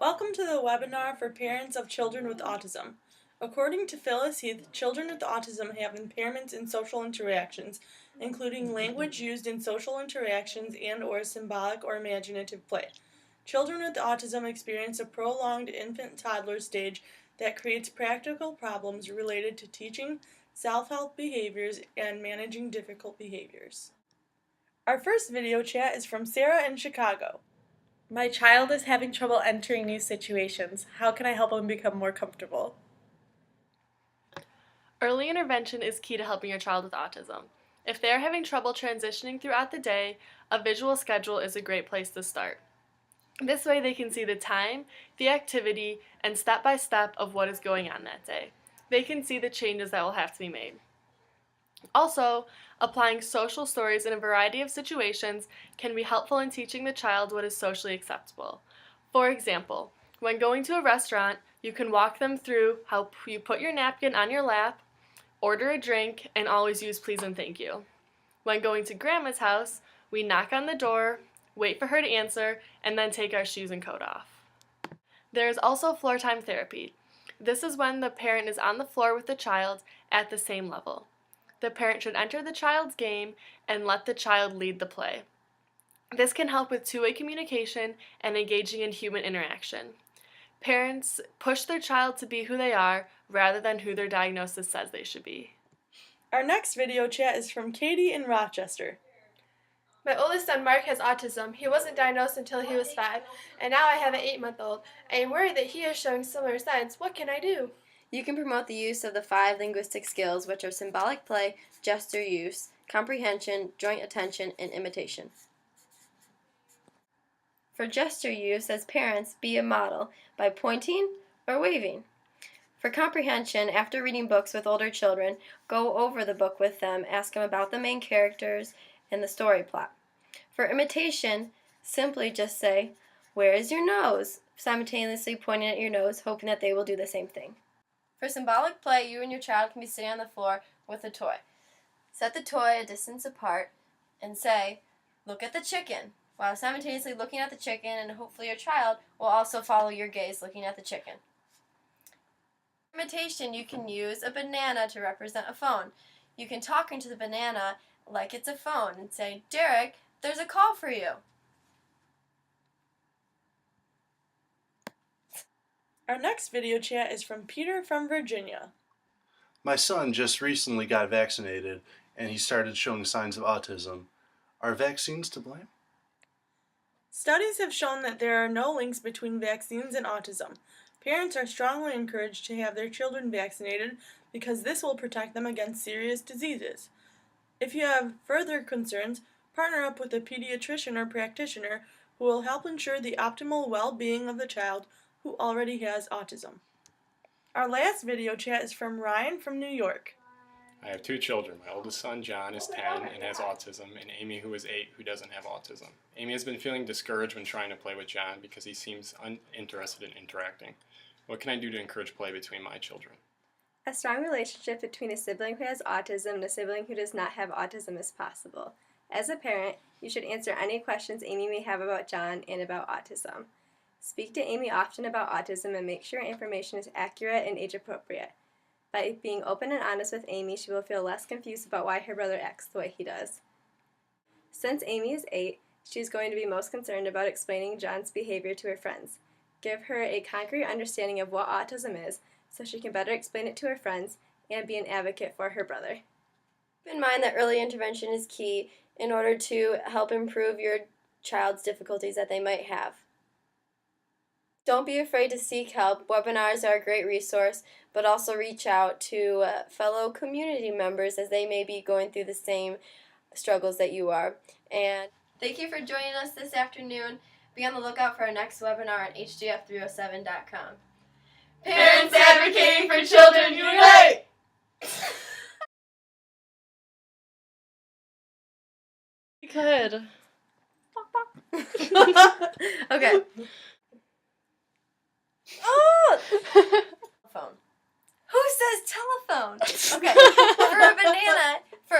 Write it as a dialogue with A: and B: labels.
A: Welcome to the webinar for parents of children with autism. According to Phyllis Heath, children with autism have impairments in social interactions, including language used in social interactions and/or symbolic or imaginative play. Children with autism experience a prolonged infant-toddler stage that creates practical problems related to teaching, self-help behaviors, and managing difficult behaviors. Our first video chat is from Sarah in Chicago. My child is having trouble entering new situations. How can I help him become more comfortable?
B: Early intervention is key to helping your child with autism. If they are having trouble transitioning throughout the day, a visual schedule is a great place to start. This way they can see the time, the activity, and step-by-step of what is going on that day. They can see the changes that will have to be made. Also, applying social stories in a variety of situations can be helpful in teaching the child what is socially acceptable. For example, when going to a restaurant, you can walk them through how you put your napkin on your lap, order a drink, and always use please and thank you. When going to grandma's house, we knock on the door, wait for her to answer, and then take our shoes and coat off. There is also floor time therapy. This is when the parent is on the floor with the child at the same level. The parent should enter the child's game and let the child lead the play. This can help with two-way communication and engaging in human interaction. Parents push their child to be who they are rather than who their diagnosis says they should be.
A: Our next video chat is from Katie in Rochester.
C: My oldest son, Mark, has autism. He wasn't diagnosed until he was 5, and now I have an 8-month-old. I am worried that he is showing similar signs. What can I do?
D: You can promote the use of the 5 linguistic skills, which are symbolic play, gesture use, comprehension, joint attention, and imitation. For gesture use, as parents, be a model by pointing or waving. For comprehension, after reading books with older children, go over the book with them, ask them about the main characters and the story plot. For imitation, simply just say, "Where is your nose?" simultaneously pointing at your nose, hoping that they will do the same thing. For symbolic play, you and your child can be sitting on the floor with a toy. Set the toy a distance apart and say, "Look at the chicken," while simultaneously looking at the chicken, and hopefully your child will also follow your gaze looking at the chicken. For imitation, you can use a banana to represent a phone. You can talk into the banana like it's a phone and say, "Derek, there's a call for you."
A: Our next video chat is from Peter from Virginia.
E: My son just recently got vaccinated and he started showing signs of autism. Are vaccines to blame?
A: Studies have shown that there are no links between vaccines and autism. Parents are strongly encouraged to have their children vaccinated because this will protect them against serious diseases. If you have further concerns, partner up with a pediatrician or practitioner who will help ensure the optimal well-being of the child who already has autism. Our last video chat is from Ryan from New York.
F: I have 2 children. My oldest son, John, is 10 and has autism, and Amy, who is 8, who doesn't have autism. Amy has been feeling discouraged when trying to play with John because he seems uninterested in interacting. What can I do to encourage play between my children?
G: A strong relationship between a sibling who has autism and a sibling who does not have autism is possible. As a parent, you should answer any questions Amy may have about John and about autism. Speak to Amy often about autism and make sure information is accurate and age-appropriate. By being open and honest with Amy, she will feel less confused about why her brother acts the way he does. Since Amy is 8, she is going to be most concerned about explaining John's behavior to her friends. Give her a concrete understanding of what autism is so she can better explain it to her friends and be an advocate for her brother.
D: Keep in mind that early intervention is key in order to help improve your child's difficulties that they might have. Don't be afraid to seek help. Webinars are a great resource, but also reach out to fellow community members as they may be going through the same struggles that you are. And thank you for joining us this afternoon. Be on the lookout for our next webinar at HGF307.com.
C: Parents advocating for children unite!
B: You could.
D: Okay. Oh! Phone. Who says telephone? Okay. For a banana, for